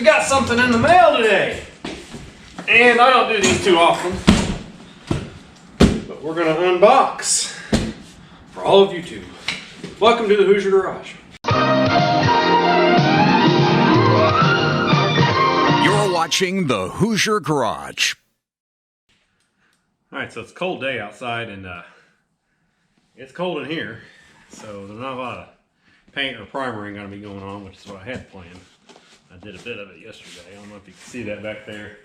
got something in the mail today. And I don't do these too often. But we're going to unbox for all of YouTube. Welcome to the Hoosier Garage. You're watching the Hoosier Garage. Alright, so it's a cold day outside and it's cold in here. So there's not a lot of paint or primering going to be going on, which is what I had planned. I did a bit of it yesterday. I don't know if you can see that back there.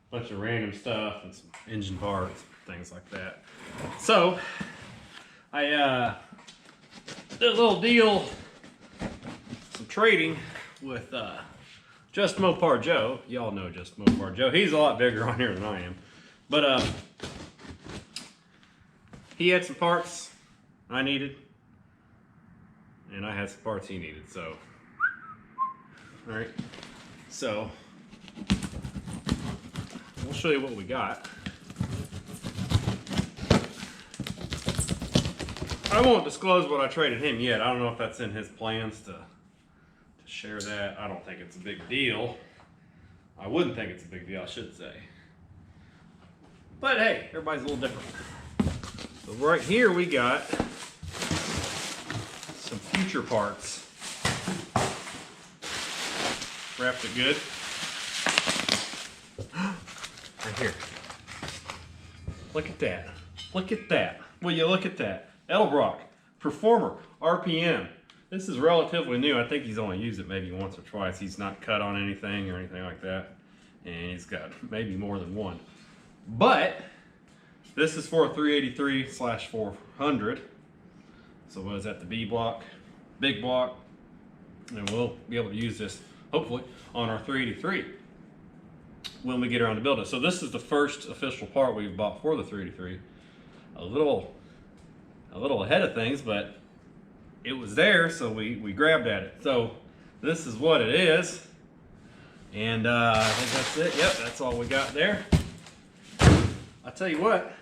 A bunch of random stuff and some engine parts, things like that. So I did a little deal, some trading with Just Mopar Joe. Y'all know Just Mopar Joe. He's a lot bigger on here than I am. But he had some parts I needed, and I had some parts he needed. So, all right. So we'll show you what we got. I won't disclose what I traded him yet. I don't know if that's in his plans to share that. I don't think it's a big deal. I wouldn't think it's a big deal, I should say. But hey, everybody's a little different. So right here we got some future parts. Wrapped it good. Right here. Look at that. Look at that. Will you look at that? Edelbrock, Performer, RPM. This is relatively new. I think he's only used it maybe once or twice. He's not cut on anything or anything like that. And he's got maybe more than one. But this is for a 383/400. So what is that, the B block, big block? And we'll be able to use this, hopefully, on our 383 when we get around to build it. So this is the first official part we've bought for the 383. A little ahead of things, but it was there, so we grabbed at it. So this is what it is. And I think that's it. Yep, that's all we got there. I'll tell you what,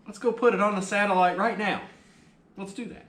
let's go put it on the satellite right now. Let's do that.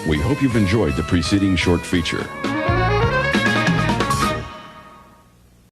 We hope you've enjoyed the preceding short feature.